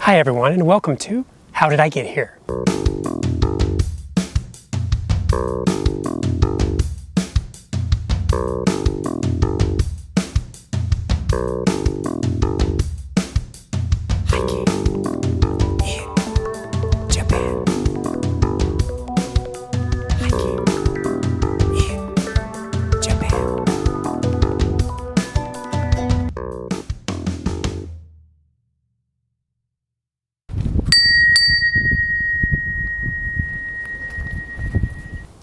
Hi everyone, and welcome to How Did I Get Here?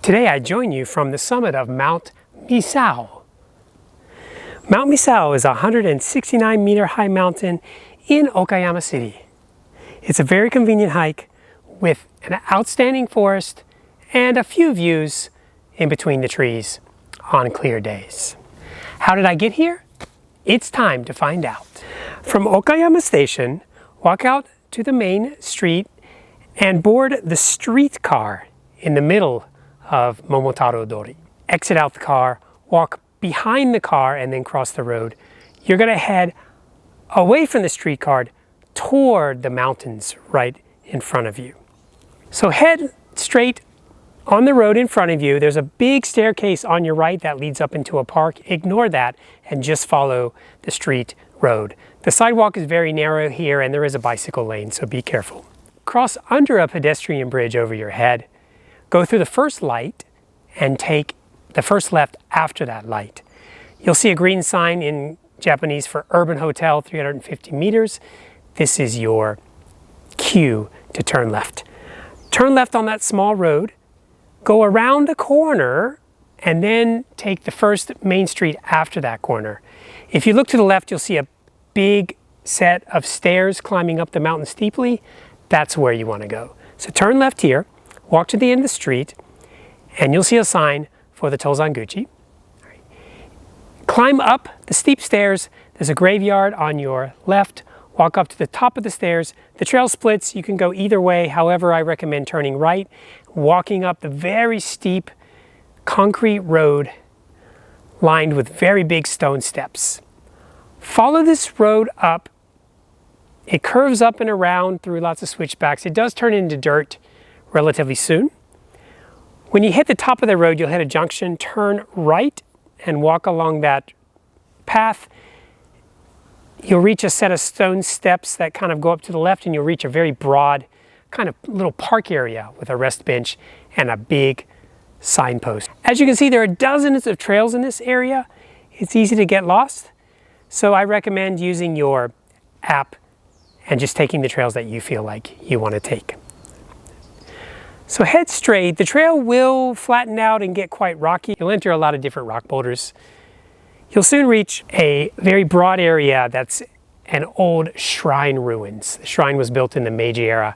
Today I join you from the summit of Mount Misao. Mount Misao is a 169-meter high mountain in Okayama City. It's a very convenient hike with an outstanding forest and a few views in between the trees on clear days. How did I get here? It's time to find out. From Okayama Station, walk out to the main street and board the streetcar in the middle of Momotaro Dori. Exit out the car, walk behind the car, and then cross the road. You're going to head away from the streetcar toward the mountains right in front of you. So head straight on the road in front of you. There's a big staircase on your right that leads up into a park. Ignore that and just follow the street road. The sidewalk is very narrow here and there is a bicycle lane, so be careful. Cross under a pedestrian bridge over your head. Go through the first light and take the first left after that light. You'll see a green sign in Japanese for Urban Hotel, 350 meters. This is your cue to turn left. Turn left on that small road, go around a corner, and then take the first main street after that corner. If you look to the left, you'll see a big set of stairs climbing up the mountain steeply. That's where you want to go. So turn left here. Walk to the end of the street, and you'll see a sign for the Tozanguchi. Climb up the steep stairs. There's a graveyard on your left. Walk up to the top of the stairs. The trail splits. You can go either way. However, I recommend turning right, walking up the very steep concrete road lined with very big stone steps. Follow this road up. It curves up and around through lots of switchbacks. It does turn into dirt relatively soon. When you hit the top of the road, you'll hit a junction, turn right and walk along that path. You'll reach a set of stone steps that kind of go up to the left, and you'll reach a very broad kind of little park area with a rest bench and a big signpost. As you can see, there are dozens of trails in this area. It's easy to get lost, so I recommend using your app and just taking the trails that you feel like you want to take. So head straight. The trail will flatten out and get quite rocky. You'll enter a lot of different rock boulders. You'll soon reach a very broad area that's an old shrine ruins. The shrine was built in the Meiji era,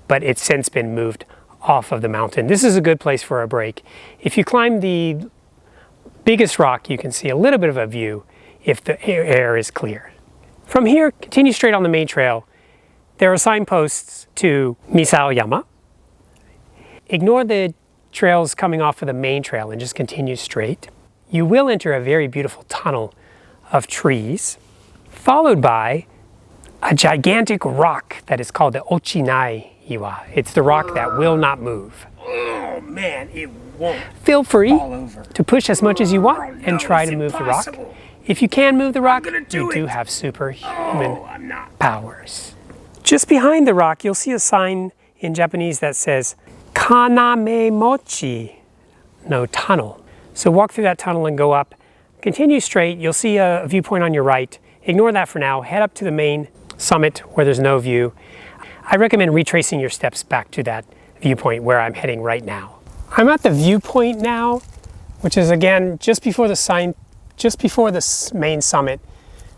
but it's since been moved off of the mountain. This is a good place for a break. If you climb the biggest rock, you can see a little bit of a view if the air is clear. From here, continue straight on the main trail. There are signposts to Misao Yama. Ignore the trails coming off of the main trail and just continue straight. You will enter a very beautiful tunnel of trees, followed by a gigantic rock that is called the Ochinai Iwa. It's the rock that will not move. Oh man, it won't. Feel free to push as much as you want and try to move the rock. If you can move the rock, you do have superhuman powers. Just behind the rock, you'll see a sign in Japanese that says Kaname Mochi no tunnel. So walk through that tunnel and go up. Continue straight. You'll see a viewpoint on your right. Ignore that for now. Head up to the main summit where there's no view. I recommend retracing your steps back to that viewpoint where I'm heading right now. I'm at the viewpoint now, which is again just before the main summit.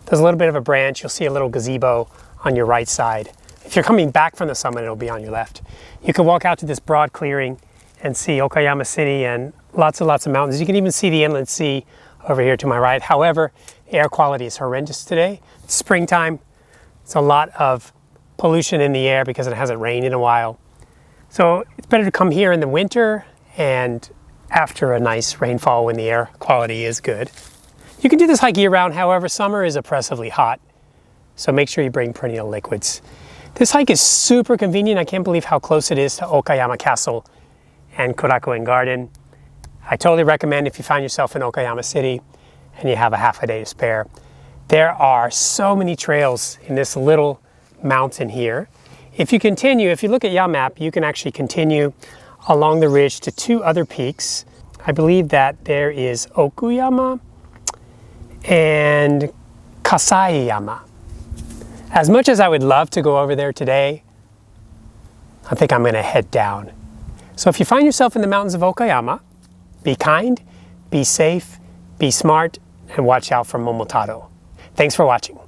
There's a little bit of a branch. You'll see a little gazebo on your right side. If you're coming back from the summit, it'll be on your left. You can walk out to this broad clearing and see Okayama City and lots of mountains. You can even see the inland sea over here to my right. However, the air quality is horrendous today. It's springtime. It's a lot of pollution in the air because it hasn't rained in a while. So it's better to come here in the winter and after a nice rainfall when the air quality is good. You can do this hike year round. However, summer is oppressively hot. So make sure you bring perennial liquids. This hike is super convenient. I can't believe how close it is to Okayama Castle and Korakuen Garden. I totally recommend if you find yourself in Okayama City and you have a half a day to spare. There are so many trails in this little mountain here. If you continue, if you look at your map, you can actually continue along the ridge to 2 other peaks. I believe that there is Okayama and Kasayama. As much as I would love to go over there today, I think I'm gonna head down. So if you find yourself in the mountains of Okayama, be kind, be safe, be smart, and watch out for Momotaro. Thanks for watching.